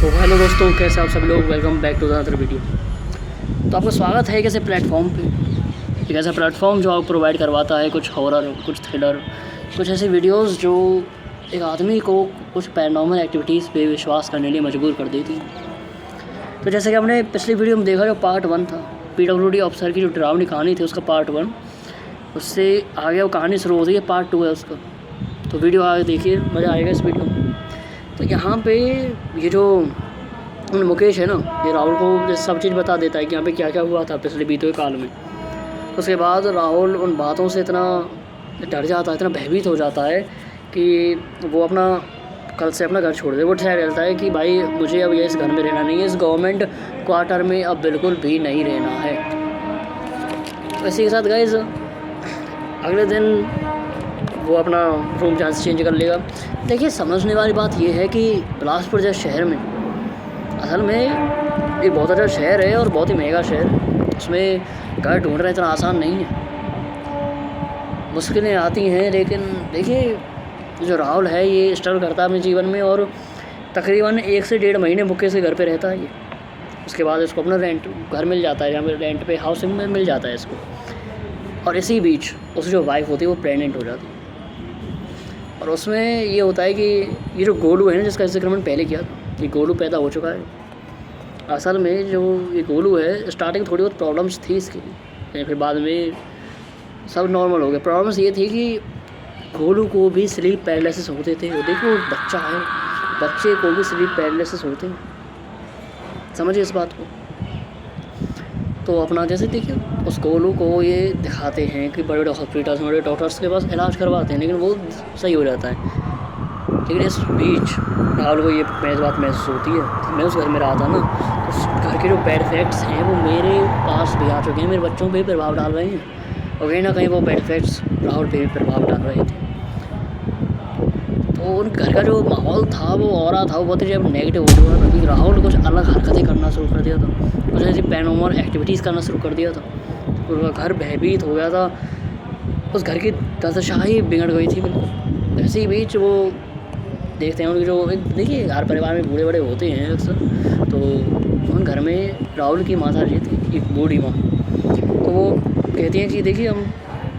तो हेलो दोस्तों, कैसे आप सब लोग। Welcome back to the other video. तो आपका स्वागत है एक ऐसे प्लेटफॉर्म पे, एक ऐसा प्लेटफॉर्म जो आपको प्रोवाइड करवाता है कुछ हॉरर, कुछ थ्रिलर, कुछ ऐसे वीडियोस जो एक आदमी को कुछ पैरानॉर्मल एक्टिविटीज़ पे विश्वास करने लिए मजबूर कर देती हैं। तो जैसे कि हमने पिछली वीडियो में देखा, जो पार्ट 1 था PWD ऑफिसर की जो डरावनी कहानी थी उसका पार्ट 1, उससे आगे वो कहानी शुरू होती है, पार्ट 2 है उसका। तो वीडियो आगे देखिए, मज़ा आएगा इस वीडियो में। तो यहाँ पे ये जो मुकेश है ना, ये राहुल को सब चीज़ बता देता है कि यहाँ पे क्या क्या हुआ था पिछले बीते हुए काल में। तो उसके बाद राहुल उन बातों से इतना डर जाता है, इतना भयभीत हो जाता है कि वो अपना कल से अपना घर छोड़ दे। वो डिसाइड करता है कि भाई मुझे अब ये इस घर में रहना नहीं है, इस गवर्नमेंट क्वार्टर में अब बिल्कुल भी नहीं रहना है। तो इसी के साथ गाइस अगले दिन वो अपना रूम जहाँ से चेंज कर लेगा। देखिए, समझने वाली बात ये है कि बिलासपुर जैसे शहर में, असल में एक बहुत अच्छा शहर है और बहुत ही महंगा शहर, उसमें घर ढूंढना इतना आसान नहीं है, मुश्किलें आती हैं। लेकिन देखिए, जो राहुल है ये स्ट्रगल करता है अपने जीवन में और तकरीबन 1 से 1.5 महीने मुकेश के घर पे रहता है ये। उसके बाद इसको अपना रेंट घर मिल जाता है, जहाँ पे रेंट पे हाउसिंग में मिल जाता है इसको। और इसी बीच उसकी जो वाइफ होती है वो प्रेग्नेंट हो जाती है। और उसमें ये होता है कि ये जो गोलू है ना, जिसका जिक्र मैंने पहले किया था, ये गोलू पैदा हो चुका है। असल में जो ये गोलू है, स्टार्टिंग थोड़ी बहुत प्रॉब्लम्स थी इसकी, लेकिन फिर बाद में सब नॉर्मल हो गया। प्रॉब्लम्स ये थी कि गोलू को भी स्लीप पैरालिसिस होते थे। वो देखो, बच्चा है, बच्चे को भी स्लीप पैरालिसिस होते हैं, समझिए इस बात को। तो अपना जैसे देखिए, उस गोलू को ये दिखाते हैं कि बड़े बड़े हॉस्पिटल्स, बड़े डॉक्टर्स के पास इलाज करवाते हैं, लेकिन वो सही हो जाता है। लेकिन इस बीच राहुल को ये बात महसूस होती है कि मैं उस घर में रहा था ना, तो उस घर के जो बैड इफेक्ट्स हैं वो मेरे पास भी आ चुके हैं, मेरे बच्चों पे भी प्रभाव डाल रहे हैं। और कहीं ना कहीं वो बैड इफेक्ट्स राहुल पे भी प्रभाव डाल रहे थे। तो उन घर का जो माहौल था, वो ऑरा था, वो बहुत ही नेगेटिव हो चुका था, क्योंकि राहुल कुछ अलग हरकतें करना शुरू कर दिया था, कुछ ऐसी पैरानॉर्मल एक्टिविटीज़ करना शुरू कर दिया था। पूरा घर भयभीत हो गया था, उस घर की दशा ही बिगड़ गई थी बिल्कुल। इसी बीच वो देखते हैं उनके जो देखिए, हर परिवार में बूढ़े बड़े होते हैं अक्सर, तो उन घर में राहुल की माता जी थी, एक बूढ़ी माँ। तो वो कहती हैं कि देखिए, हम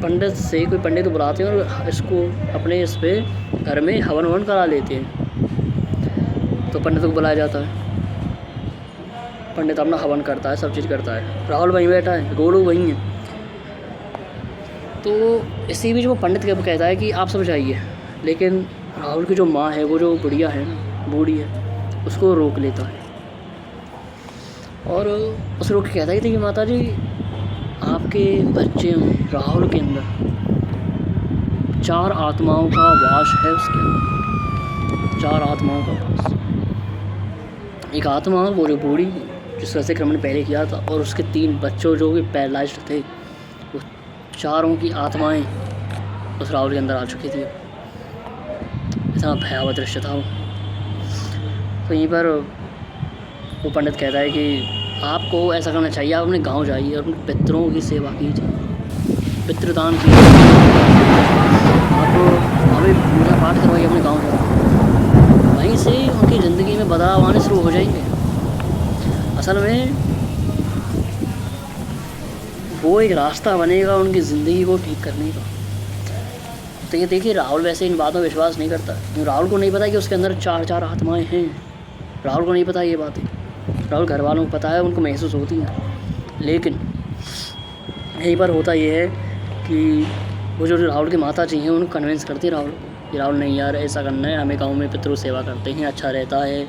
पंडित से कोई पंडित को बुलाते हैं और इसको अपने इस पे घर में हवन ववन करा लेते हैं। तो पंडित को बुलाया जाता है, पंडित अपना हवन करता है, सब चीज़ करता है, राहुल वहीं बैठा है, गोलू वहीं है। तो इसी बीच वो पंडित के कहता है कि आप सब जाइए, लेकिन राहुल की जो माँ है, वो जो बुढ़िया है ना, बूढ़ी है, उसको रोक लेता है और उसे रोक के कहता है कि देखिए माता जी, आपके बच्चे में राहुल के अंदर 4 आत्माओं का वास है, उसके अंदर 4 आत्माओं का वास। एक आत्मा वो जो बूढ़ी, जिसका जिक्र मैंने पहले किया था, और उसके 3 बच्चों जो कि पैरालाइज्ड थे, वो चारों की आत्माएं उस राहुल के अंदर आ चुकी थी। इतना भयावह दृश्य था वो। तो यहीं पर वो पंडित कहता है कि आपको ऐसा करना चाहिए, आप अपने गांव जाइए और अपने पितरों की सेवा कीजिए, पितृदान कीजिए, आप हमें पूजा पाठ करवाइए अपने गांव जाकर। वहीं से उनकी ज़िंदगी में बदलाव आने शुरू हो जाएंगे। असल में वो एक रास्ता बनेगा उनकी ज़िंदगी को ठीक करने का। तो ये देखिए, राहुल वैसे इन बातों में विश्वास नहीं करता, क्योंकि राहुल को नहीं पता कि उसके अंदर 4 आत्माएं हैं। राहुल को नहीं पता ये बातें, राहुल घर वालों को पता है, उनको महसूस होती हैं। लेकिन यहीं पर होता ये है कि वो जो राहुल की माता जी हैं, उनको कन्विंस करती है राहुल कि राहुल नहीं यार, ऐसा करना है, हमें गाँव में पितृ सेवा करते हैं, अच्छा रहता है,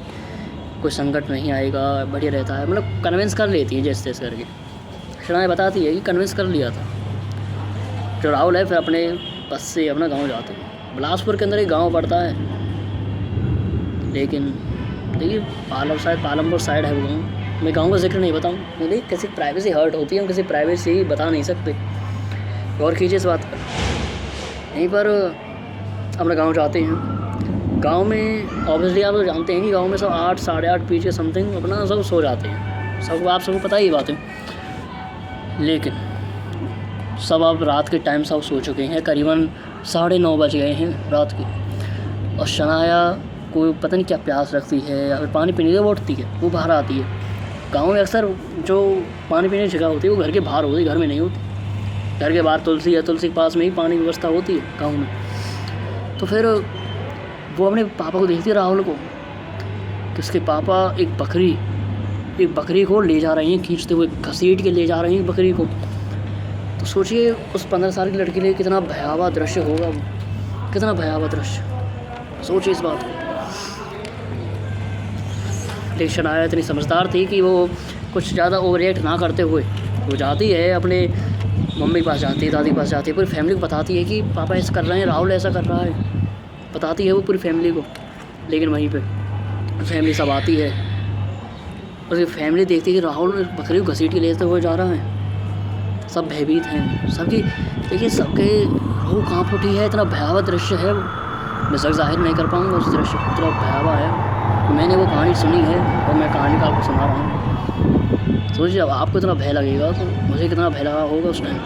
कोई संकट नहीं आएगा, बढ़िया रहता है। मतलब कन्विंस कर लेती है जैसे तैसे करके। शनाएँ बताती है कि कन्विंस कर लिया था। जो राहुल है फिर अपने बस से अपना गांव जाते हैं। बिलासपुर के अंदर एक गांव पड़ता है, लेकिन देखिए पालमपुर साइड है वो गाँव। मैं गांव का जिक्र नहीं बताऊँ, क्योंकि किसी प्राइवेसी हर्ट होती है, हम किसी प्राइवेसी बता नहीं सकते। गौर कीजिए इस बात पर। यहीं पर अपना गांव जाते हैं। गांव में ऑब्वियसली आप लोग जानते हैं कि गांव में सब 8 साढ़े 8 पीछे समथिंग अपना सब सो जाते हैं, सब आप सबको पता ही बात है। लेकिन सब अब रात के टाइम सब सो चुके हैं, करीबन 9:30 बज गए हैं रात के। और शनाया कोई पता नहीं क्या प्यास रखती है या फिर पानी पीने के लिए उठती है, वो बाहर आती है। गाँव में अक्सर जो पानी पीने की जगह होती है वो घर के बाहर होती है, घर में नहीं होती। घर के बाहर तुलसी है, तुलसी के पास में ही पानी की व्यवस्था होती है गाँव में। तो फिर वो अपने पापा को देखती है, राहुल को, कि उसके पापा एक बकरी को ले जा रहे हैं, खींचते हुए घसीट के ले जा रहे हैं बकरी को। तो सोचिए उस 15 साल की लड़की के लिए कितना भयावह दृश्य होगा, कितना भयावह दृश्य। सोचिए इस बात को। लेकिन शनाया इतनी समझदार थी कि वो कुछ ज़्यादा ओवर रिएक्ट ना करते हुए वो जाती है, अपने मम्मी के पास जाती है, दादी के पास जाती है, पूरी फैमिली को बताती है कि पापा ऐसा कर रहे हैं, राहुल ऐसा कर रहा है, बताती है वो पूरी फैमिली को। लेकिन वहीं पे फैमिली सब आती है, उसकी फैमिली देखती है कि राहुल बकरी को घसीट के लेते हुए जा रहा है। सब भयभीत हैं, सबकी देखिए, सबके रूह काँप उठी है। इतना भयावह दृश्य है, मैं सब जाहिर नहीं कर पाऊँगा उस दृश्य, इतना भयावह है। मैंने वो कहानी सुनी है और मैं कहानी का आपको सुना रहा हूँ। सोचिए अब आपको इतना भय लगेगा तो मुझे कितना भय लगा होगा उस टाइम।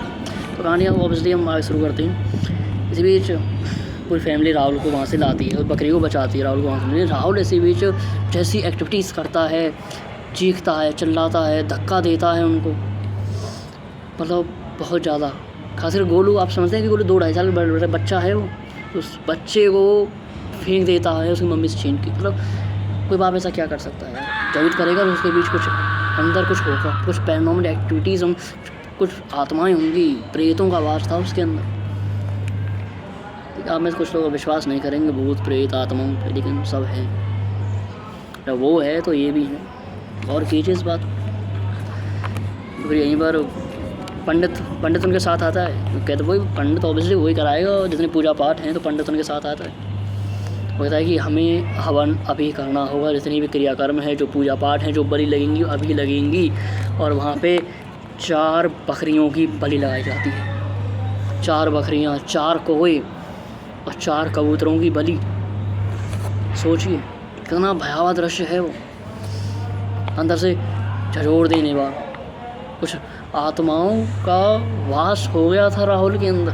तो कहानी ऑब्वियसली हम आगे शुरू करते हैं। इसी बीच पूरी फैमिली राहुल को वहाँ से लाती है और बकरी को बचाती है, राहुल को वहाँ से। राहुल इसी बीच जैसी एक्टिविटीज़ करता है, चीखता है, चिल्लाता है, धक्का देता है उनको, मतलब बहुत ज़्यादा। खासकर गोलू, आप समझते हैं कि गोलू 2-2.5 साल का बच्चा है, वो उस बच्चे को फेंक देता है उसकी मम्मी से छीन के। मतलब कोई बाप ऐसा क्या कर सकता है? जब करेगा तो उसके बीच कुछ अंदर कुछ होगा, कुछ पैरानॉर्मल एक्टिविटीज़ हम, कुछ आत्माएं होंगी, प्रेतों का वास था उसके अंदर। आप में से कुछ लोग विश्वास नहीं करेंगे भूत प्रेत आत्माओं पे, लेकिन सब है। जब वो है तो ये भी है। और कीजिए इस बात। फिर यहीं पर पंडित उनके साथ आता है। कहते वही पंडित ऑब्वियसली वही कराएगा, जितने पूजा पाठ हैं तो पंडित उनके साथ आता है। वो कहता है कि हमें हवन अभी करना होगा, जितनी भी क्रियाकर्म है, जो पूजा पाठ हैं, जो बलि लगेंगी अभी लगेंगी। और वहाँ पे 4 बकरियों की बलि लगाई जाती है। 4 बकरियाँ, 4 कौवे और 4 कबूतरों की बलि। सोचिए कितना भयावह दृश्य है वो, अंदर से झंझोर देने वाला। कुछ आत्माओं का वास हो गया था राहुल के अंदर,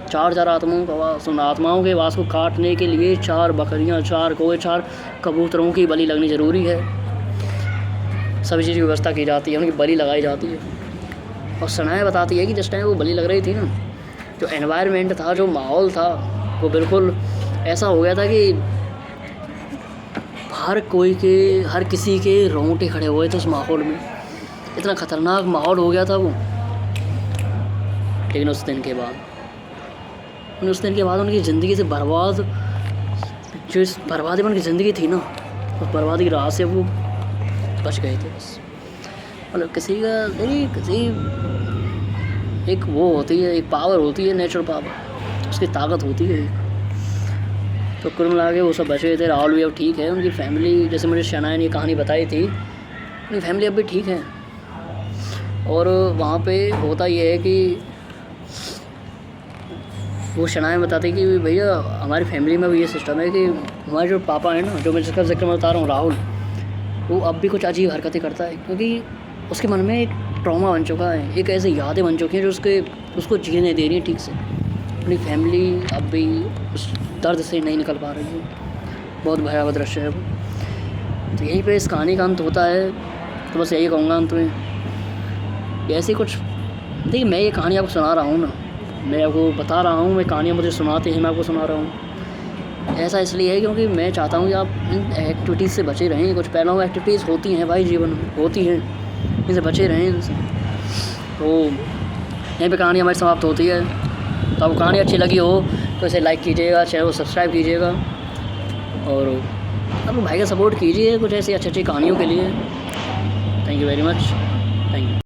4 आत्माओं का वास। उन आत्माओं के वास को काटने के लिए 4 बकरियां, 4 कौवे, 4 कबूतरों की बलि लगनी ज़रूरी है। सभी चीज़ की व्यवस्था की जाती है, उनकी बलि लगाई जाती है। और सनाया बताती है कि जिस टाइम वो बलि लग रही थी ना, जो एनवायरनमेंट था, जो माहौल था, वो बिल्कुल ऐसा हो गया था कि हर किसी के रोंगटे खड़े हुए थे उस माहौल में। इतना ख़तरनाक माहौल हो गया था वो। लेकिन उस दिन के बाद उनकी ज़िंदगी से जो इस बर्बादी में उनकी ज़िंदगी थी ना, उस बर्बादी की राह से वो बच गए थे बस। मतलब किसी एक वो होती है, एक पावर होती है, नेचुरल पावर, उसकी ताकत होती है। तो कुल मिला के वो सब बचे थे। राहुल भी अब ठीक है, उनकी फैमिली, जैसे मुझे शनाया ने कहानी बताई थी, उनकी फैमिली अब भी ठीक है। और वहाँ पे होता ये है कि वो शनाया बताती कि भैया हमारी फैमिली में भी ये सिस्टम है कि हमारे जो पापा हैं ना, जो मैं जिसका जिक्र मैं बता रहा हूँ राहुल, वो अब भी कुछ अजीब हरकतें करता है, क्योंकि उसके मन में एक ट्रॉमा बन चुका है, एक ऐसी यादें बन चुकी हैं जो उसको जीने दे रही हैं ठीक से। अपनी फैमिली अब भी उस दर्द से नहीं निकल पा रही है। बहुत भयावह दृश्य है वो। तो यहीं पे इस कहानी का अंत होता है। तो बस यही कहूँगा अंत में, ऐसे कुछ देखिए, मैं ये कहानी आपको सुना रहा हूँ ना, मैं आपको बता रहा हूँ, मैं कहानियाँ मुझे सुनाते हैं, मैं आपको सुना रहा हूँ। ऐसा इसलिए है क्योंकि मैं चाहता हूँ कि आप इन एक्टिविटीज़ से बचे रहें। कुछ पैरानॉर्मल एक्टिविटीज़ होती हैं भाई, जीवन में होती हैं, इनसे बचे रहें इनसे। तो यहीं पे कहानी हमारी समाप्त होती है। तो आपको कहानी अच्छी लगी हो तो इसे लाइक कीजिएगा, चैनल को सब्सक्राइब कीजिएगा और अपने भाई का सपोर्ट कीजिए कुछ ऐसी अच्छी अच्छी कहानियों के लिए। Thank you very much. Thank you.